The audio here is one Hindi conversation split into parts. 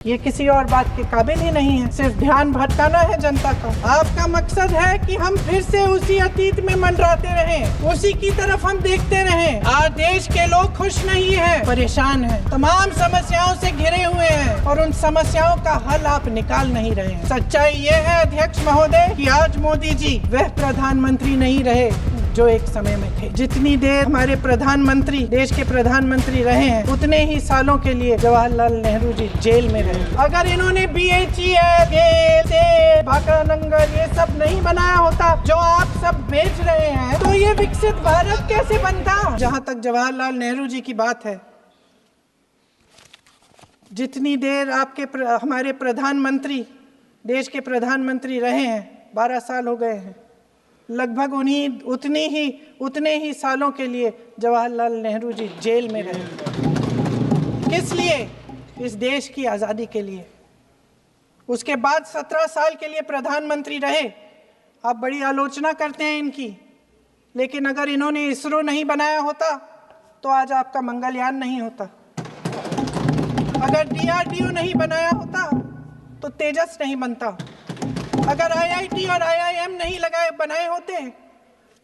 ये किसी और बात के काबिल ही नहीं है, सिर्फ ध्यान भटकाना है जनता का। आपका मकसद है कि हम फिर से उसी अतीत में मंडराते रहें, उसी की तरफ हम देखते रहें। आज देश के लोग खुश नहीं हैं, परेशान हैं, तमाम समस्याओं से घिरे हुए हैं और उन समस्याओं का हल आप निकाल नहीं रहे हैं। सच्चाई ये है अध्यक्ष महोदय कि आज मोदी जी वह प्रधानमंत्री नहीं रहे जो एक समय में थे। जितनी देर हमारे प्रधानमंत्री देश के प्रधानमंत्री रहे हैं, उतने ही सालों के लिए जवाहरलाल नेहरू जी जेल में रहे। अगर इन्होंने BHEL, गेल, भाखड़ा नंगल ये सब नहीं बनाया होता जो आप सब बेच रहे हैं, तो ये विकसित भारत कैसे बनता। जहाँ तक जवाहरलाल नेहरू जी की बात है, जितनी देर हमारे प्रधानमंत्री देश के प्रधानमंत्री रहे हैं, 12 साल हो गए हैं, लगभग उतने ही सालों के लिए जवाहरलाल नेहरू जी जेल में रहे। किस लिए? इस देश की आज़ादी के लिए। उसके बाद 17 साल के लिए प्रधानमंत्री रहे। आप बड़ी आलोचना करते हैं इनकी, लेकिन अगर इन्होंने इसरो नहीं बनाया होता तो आज आपका मंगलयान नहीं होता। अगर DRDO नहीं बनाया होता तो तेजस नहीं बनता। अगर IIT और IIM नहीं बनाए होते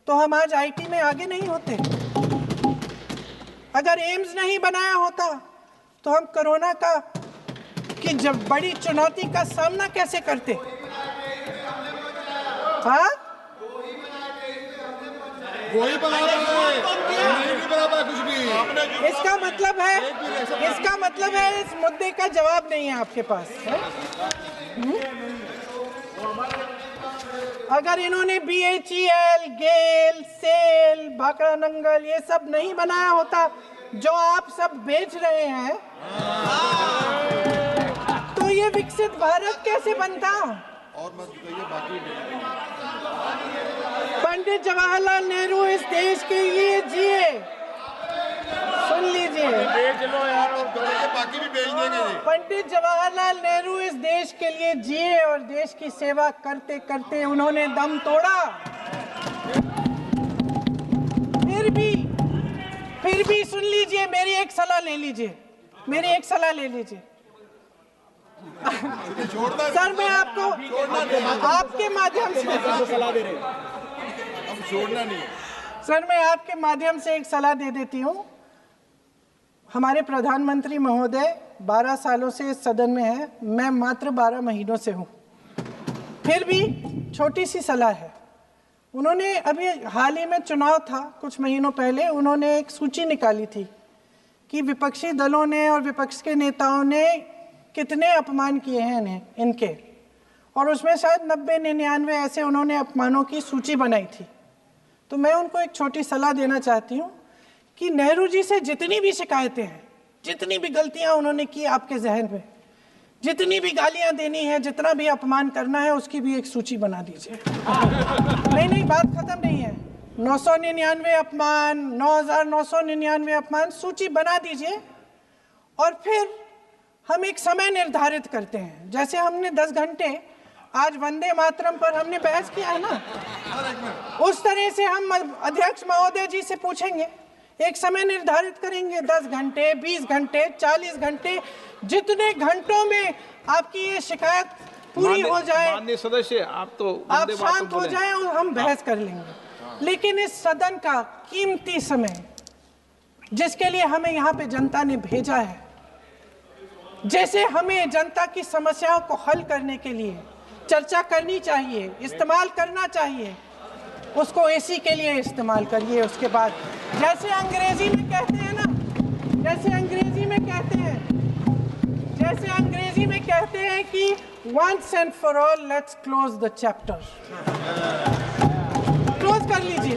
तो हम आज IT में आगे नहीं होते। अगर एम्स नहीं बनाया होता तो हम कोरोना की जब बड़ी चुनौती का सामना कैसे करते। हाँ, वही बना कुछ भी। इसका मतलब है इस मुद्दे का जवाब नहीं है आपके पास। अगर इन्होंने BHEL, गेल, सेल, भाखड़ा नंगल ये सब नहीं बनाया होता जो आप सब बेच रहे हैं, तो ये विकसित भारत कैसे बनता। और मत कहिए बाकी। पंडित जवाहरलाल नेहरू इस देश के लिए जिए। सुन लीजिए, यार, और बाकी भी बेच देंगे। पंडित जवाहरलाल नेहरू इस देश के लिए जिए और देश की सेवा करते करते उन्होंने दम तोड़ा। फिर भी सुन लीजिए, मेरी एक सलाह ले लीजिए। सर, मैं आपके माध्यम से सलाह दे रहे हैं, हम छोड़ना नहीं है। सर, मैं आपके माध्यम से एक सलाह दे देती हूँ। हमारे प्रधानमंत्री महोदय 12 सालों से इस सदन में हैं, मैं मात्र 12 महीनों से हूँ। फिर भी छोटी सी सलाह है। उन्होंने अभी हाल ही में चुनाव था, कुछ महीनों पहले उन्होंने एक सूची निकाली थी कि विपक्षी दलों ने और विपक्ष के नेताओं ने कितने अपमान किए हैं इनके, और उसमें शायद 90-99 ऐसे उन्होंने अपमानों की सूची बनाई थी। तो मैं उनको एक छोटी सलाह देना चाहती हूँ कि नेहरू जी से जितनी भी शिकायतें हैं, जितनी भी गलतियां उन्होंने की आपके जहन में, जितनी भी गालियां देनी है, जितना भी अपमान करना है, उसकी भी एक सूची बना दीजिए। नहीं, बात खत्म नहीं है। 999 अपमान, 9999 अपमान, सूची बना दीजिए और फिर हम एक समय निर्धारित करते हैं। जैसे हमने 10 घंटे आज वंदे मातरम पर हमने बहस किया है ना, उस तरह से हम अध्यक्ष महोदय जी से पूछेंगे, एक समय निर्धारित करेंगे, 10 घंटे, 20 घंटे, 40 घंटे, जितने घंटों में आपकी ये शिकायत पूरी हो जाए, माननीय सदस्य, आप शांत हो जाएं और हम बहस कर लेंगे। लेकिन इस सदन का कीमती समय, जिसके लिए हमें यहाँ पे जनता ने भेजा है, जैसे हमें जनता की समस्याओं को हल करने के लिए चर्चा करनी चाहिए, इस्तेमाल करना चाहिए, उसको इसी के लिए इस्तेमाल करिए। उसके बाद जैसे अंग्रेजी में कहते हैं कि once and for all let's close the chapter, close कर लीजिए।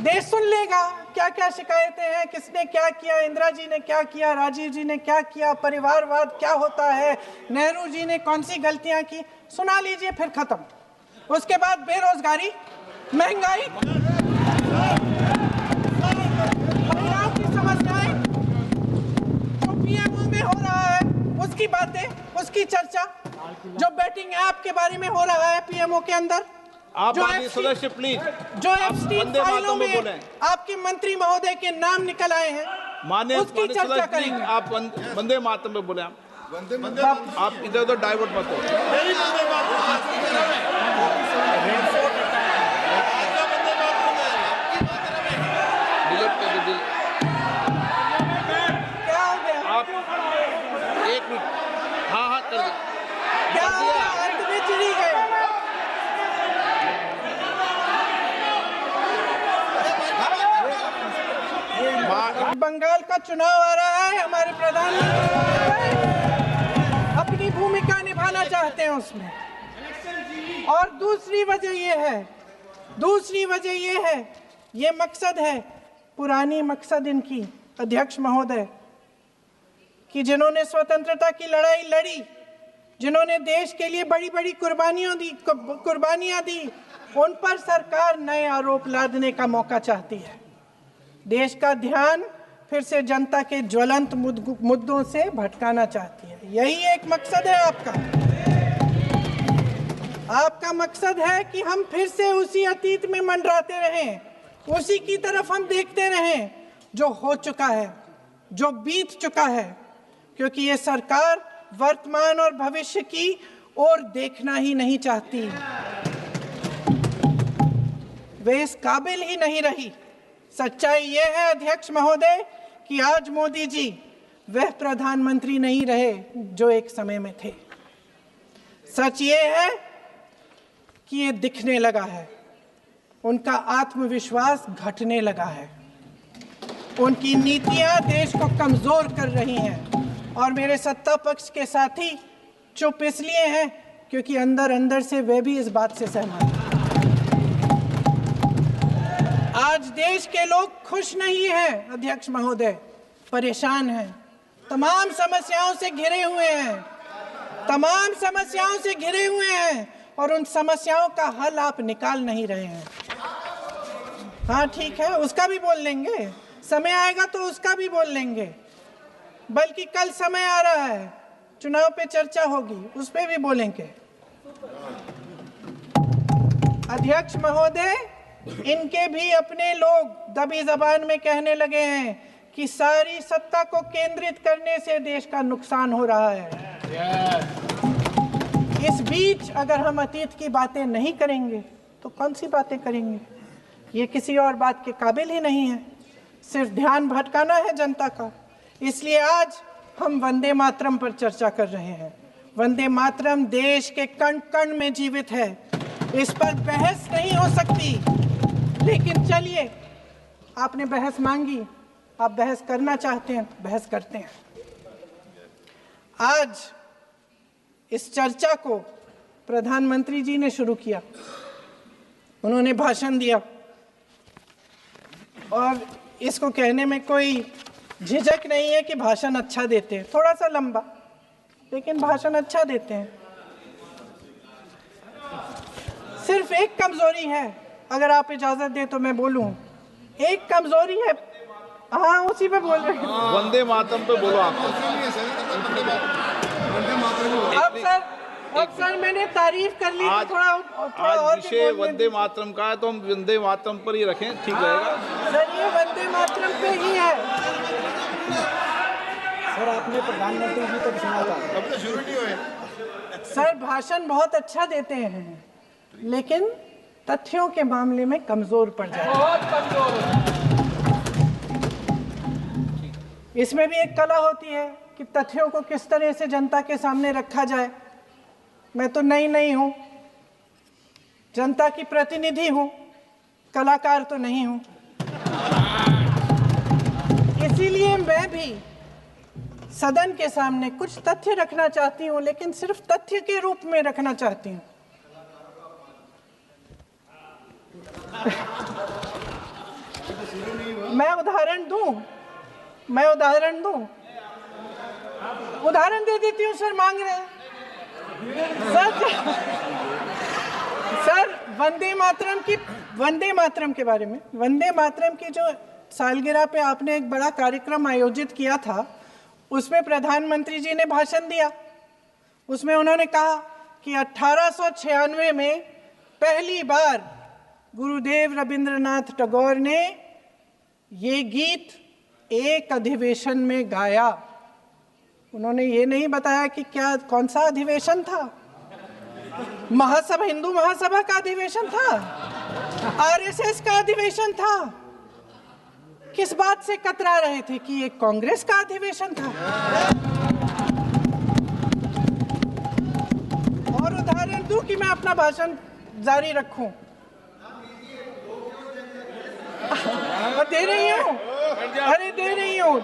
देश सुन लेगा क्या क्या शिकायतें हैं, किसने क्या किया, इंदिरा जी ने क्या किया, राजीव जी ने क्या किया, परिवारवाद क्या होता है, नेहरू जी ने कौन सी गलतियां की, सुना लीजिए, फिर खत्म। उसके बाद बेरोजगारी, महंगाई, महिलाओं की समस्याएं, जो PMO में हो रहा है उसकी बातें, उसकी चर्चा, जो बैटिंग ऐप के बारे में हो रहा है PMO के अंदर, आप सदस्य प्लीज, जो एप्स्टीन फाइलों में आपके मंत्री महोदय के नाम निकल आए हैं, माननीय उसकी चर्चा करेंगे। आप वंदे मातरम में बोले। आप इधर उधर डाइवर्ट मत हो। डिलीट कर दो, क्या हो गया? आप 1 मिनट। हाँ कर दो। क्या हो गया? अंत में चली गए। बंगाल का चुनाव आ रहा है, हमारे प्रधानमंत्री अपनी भूमिका निभाना चाहते हैं उसमें। और दूसरी वजह ये है, ये मकसद है, पुरानी मकसद इनकी अध्यक्ष महोदय, कि जिन्होंने स्वतंत्रता की लड़ाई लड़ी, जिन्होंने देश के लिए बड़ी बड़ी कुर्बानियां दी, उन पर सरकार नए आरोप लादने का मौका चाहती है। देश का ध्यान फिर से जनता के ज्वलंत मुद्दों से भटकाना चाहती है। यही एक मकसद है आपका मकसद है कि हम फिर से उसी अतीत में मंडराते रहें, उसी की तरफ हम देखते रहें जो हो चुका है, जो बीत चुका है, क्योंकि ये सरकार वर्तमान और भविष्य की ओर देखना ही नहीं चाहती। वे इस काबिल ही नहीं रही। सच्चाई ये है अध्यक्ष महोदय कि आज मोदी जी वह प्रधानमंत्री नहीं रहे जो एक समय में थे। सच ये है कि ये दिखने लगा है, उनका आत्मविश्वास घटने लगा है, उनकी नीतियां देश को कमजोर कर रही हैं। और मेरे सत्ता पक्ष के साथी चुप इसलिए हैं क्योंकि अंदर अंदर से वे भी इस बात से सहमत हैं। आज देश के लोग खुश नहीं हैं अध्यक्ष महोदय, परेशान हैं, तमाम समस्याओं से घिरे हुए हैं और उन समस्याओं का हल आप निकाल नहीं रहे हैं। हाँ ठीक है, उसका भी बोल लेंगे, समय आएगा तो उसका भी बोल लेंगे, बल्कि कल समय आ रहा है, चुनाव पे चर्चा होगी, उस पे भी बोलेंगे। अध्यक्ष महोदय, इनके भी अपने लोग दबी जबान में कहने लगे हैं कि सारी सत्ता को केंद्रित करने से देश का नुकसान हो रहा है। इस बीच अगर हम अतीत की बातें नहीं करेंगे तो कौन सी बातें करेंगे? ये किसी और बात के काबिल ही नहीं है, सिर्फ ध्यान भटकाना है जनता का। इसलिए आज हम वंदे मातरम पर चर्चा कर रहे हैं। वंदे मातरम देश के कण कण में जीवित है, इस पर बहस नहीं हो सकती। लेकिन चलिए, आपने बहस मांगी, आप बहस करना चाहते हैं, बहस करते हैं। आज इस चर्चा को प्रधानमंत्री जी ने शुरू किया, उन्होंने भाषण दिया और इसको कहने में कोई झिझक नहीं है कि भाषण अच्छा देते हैं, थोड़ा सा लंबा, लेकिन भाषण अच्छा देते हैं। सिर्फ एक कमजोरी है, अगर आप इजाजत दें तो मैं बोलूं, एक कमजोरी है। हाँ, उसी पे बोल रहे हैं। वंदे मातरम पे बोलो आप। अब सर मैंने तारीफ कर ली, थोड़ा और विषय वंदे मातरम का है तो हम वंदे मातरम पर ही रखें, ठीक रहेगा। सर ये वंदे मातरम पे ही है। सर आपने प्रधानमंत्री जी तक सुना था, अब तो शुरू नहीं हुए। सर भाषण बहुत अच्छा देते हैं, लेकिन तथ्यों के मामले में कमजोर पड़ जाते हैं। बहुत कमजोर। इसमें भी एक कला होती है कि तथ्यों को किस तरह से जनता के सामने रखा जाए। मैं तो नहीं हूं, जनता की प्रतिनिधि हूं, कलाकार तो नहीं हूं। इसीलिए मैं भी सदन के सामने कुछ तथ्य रखना चाहती हूं, लेकिन सिर्फ तथ्य के रूप में रखना चाहती हूं। मैं उदाहरण दे देती हूँ। सर मांग रहे हैं सर वंदे मातरम के बारे में, वंदे मातरम की जो सालगिरह पे आपने एक बड़ा कार्यक्रम आयोजित किया था, उसमें प्रधानमंत्री जी ने भाषण दिया। उसमें उन्होंने कहा कि 1896 में पहली बार गुरुदेव रविंद्रनाथ टैगोर ने ये गीत एक अधिवेशन में गाया। उन्होंने ये नहीं बताया कि क्या कौन सा अधिवेशन था। महासभा, हिंदू महासभा का अधिवेशन था, आरएसएस का अधिवेशन था। किस बात से कतरा रहे थे कि ये कांग्रेस का अधिवेशन था। और उदाहरण दूं कि मैं अपना भाषण जारी रखूं। दे रही हूं, अरे दे रही हूं।